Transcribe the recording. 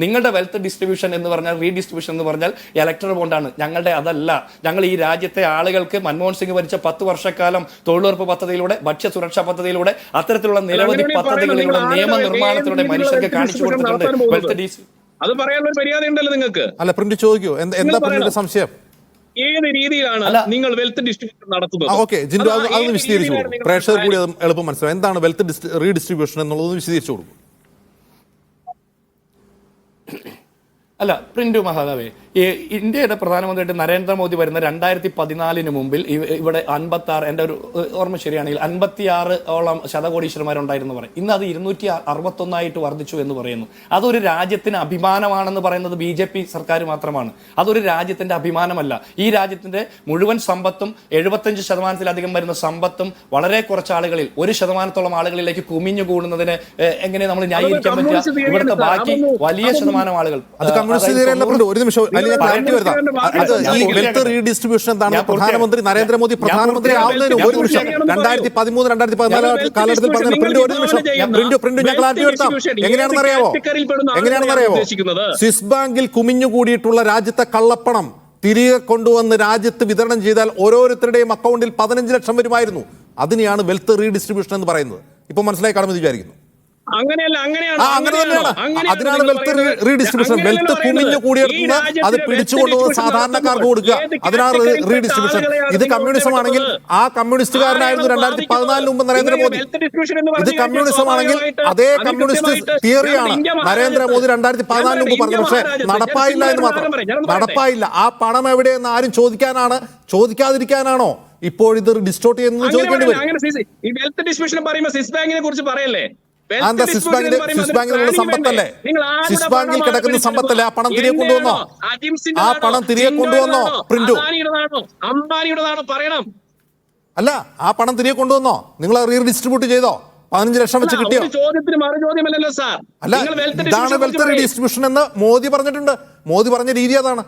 നിങ്ങളുടെ wealth distribution എന്ന് പറഞ്ഞാൽ റീഡിസ്ട്രിബ്യൂഷൻ എന്ന് പറഞ്ഞാൽ ഇലക്ടറൽ ബോണ്ടാണ്. ഞങ്ങളുടെ അതല്ല. ഞങ്ങൾ ഈ രാജ്യത്തെ ആളുകൾക്ക് മൻമോഹൻ സിംഗ് ഭരിച്ച 10 വർഷക്കാലം തൊഴിലുറപ്പ് പദ്ധതിയിലൂടെ, ഭക്ഷ്യ സുരക്ഷാ പദ്ധതിയിലൂടെ, അത്തരത്തിലുള്ള നിരവധി പദ്ധതികളിലൂടെ, നിയമനിർമ്മാണത്തിലൂടെ മനുഷ്യർക്ക് കാണിച്ചു കൊടുത്തിട്ടുണ്ട് വെൽത്ത് അത് പറയാനുള്ള മര്യാദ ഉണ്ടല്ലോ നിങ്ങൾക്ക്. അല്ല പ്രിന്റ് ചോദിക്കൂ, എന്താ പ്രിന്റിന്റെ സംശയം? ഏത് രീതിയിലാണ് നിങ്ങൾ വെൽത്ത് ഡിസ്ട്രിബ്യൂഷൻ നടത്തുന്നത്? ഓക്കെ ജിൻഡു, അതൊന്ന് വിശദീകരിച്ചു കൊടുക്കും. പ്രേക്ഷകർ കൂടി അത് എളുപ്പം മനസ്സിലാവും. എന്താണ് വെൽത്ത് റീഡിസ്ട്രിബ്യൂഷൻ എന്നുള്ളത് വിശദീകരിച്ചു കൊടുക്കും. അല്ല പ്രിന്റു മഹാദേവേ, ഇന്ത്യയുടെ പ്രധാനമന്ത്രിയായിട്ട് നരേന്ദ്രമോദി വരുന്ന 2014 മുമ്പിൽ ഇവിടെ 56, എൻ്റെ ഒരു ഓർമ്മ ശരിയാണെങ്കിൽ 56ഓളം ശതകോടീശ്വരന്മാരുണ്ടായിരുന്നു പറയും. ഇന്ന് അത് 261 വർദ്ധിച്ചു എന്ന് പറയുന്നു. അതൊരു രാജ്യത്തിന് അഭിമാനമാണെന്ന് പറയുന്നത് BJP സർക്കാർ മാത്രമാണ്. അതൊരു രാജ്യത്തിന്റെ അഭിമാനമല്ല. ഈ രാജ്യത്തിന്റെ മുഴുവൻ സമ്പത്തും 75% വരുന്ന സമ്പത്തും വളരെ കുറച്ച് ആളുകളിൽ, 1% ആളുകളിലേക്ക് കുമിഞ്ഞു കൂടുന്നതിന് എങ്ങനെ നമ്മൾ ന്യായീകരിക്കാൻ പറ്റുക? ഇവിടുത്തെ ബാക്കി വലിയ ശതമാനം ആളുകൾ ഒരു നിമിഷം ഈ വെൽത്ത് റീഡിസ്ട്രിബ്യൂഷൻ എന്താണ്? പ്രധാനമന്ത്രി നരേന്ദ്രമോദി പ്രധാനമന്ത്രി ആവുന്നതിന് ഒരു നിമിഷം 2013-2014 കാലഘട്ടത്തിൽ പറഞ്ഞ ഒരു നിമിഷം പ്രിന്റ് ഞാൻ ക്ലാരിറ്റി വരുത്താം. എങ്ങനെയാണെന്നറിയാവോ? സ്വിസ് ബാങ്കിൽ കുമിഞ്ഞുകൂടിയിട്ടുള്ള രാജ്യത്തെ കള്ളപ്പണം തിരികെ കൊണ്ടുവന്ന് രാജ്യത്ത് വിതരണം ചെയ്താൽ ഓരോരുത്തരുടെയും അക്കൗണ്ടിൽ 15 ലക്ഷം വരുമായിരുന്നു. അതിനെയാണ് വെൽത്ത് റീഡിസ്ട്രിബ്യൂഷൻ എന്ന് പറയുന്നത്. ഇപ്പൊ മനസ്സിലായി കാണുമെന്ന് വിചാരിക്കുന്നു. അതിനാണ് വെൽത്ത് റീഡിസ്ട്രിബ്യൂഷൻ. വെൽത്ത് കുമിഞ്ഞു കൂടിയെടുക്കുന്ന അത് പിടിച്ചുകൊണ്ടുവന്ന് സാധാരണക്കാർക്ക് കൊടുക്കുക, അതിനാണ് റീഡിസ്ട്രിബ്യൂഷൻ. ഇത് കമ്മ്യൂണിസം ആണെങ്കിൽ ആ കമ്മ്യൂണിസ്റ്റുകാരനായിരുന്നു 2014 മുമ്പ് നരേന്ദ്രമോദി. ഇത് കമ്മ്യൂണിസം ആണെങ്കിൽ അതേ കമ്മ്യൂണിസ്റ്റ് തിയറിയാണ് നരേന്ദ്രമോദി 2014 മുമ്പ് പറഞ്ഞത്. പക്ഷെ നടപ്പായില്ല എന്ന് മാത്രം. നടപ്പായില്ല. ആ പണം എവിടെയെന്ന് ആരും ചോദിക്കാതിരിക്കാനാണോ ഇപ്പോഴിത് ഡിസ്റ്റോർട്ട് ചെയ്യുന്നത് ചോദിക്കേണ്ടി വരും. സ്വിസ് ബാങ്കിലുള്ള സമ്പത്തല്ലേ? സ്വിസ് ബാങ്കിൽ കിടക്കുന്ന സമ്പത്തല്ലേ? ആ പണം തിരികെ കൊണ്ടുവന്നോ? പ്രിന്റു അല്ല, ആ പണം തിരികെ കൊണ്ടുവന്നോ? നിങ്ങൾ റീഡിസ്ട്രിബ്യൂട്ട് ചെയ്തോ? 15 ലക്ഷം വെച്ച് കിട്ടിയോ? അല്ല, ഇതാണ് വെൽത്ത് റീഡിസ്ട്രിബ്യൂഷൻ എന്ന് മോദി പറഞ്ഞിട്ടുണ്ട്. മോദി പറഞ്ഞ രീതി അതാണ്.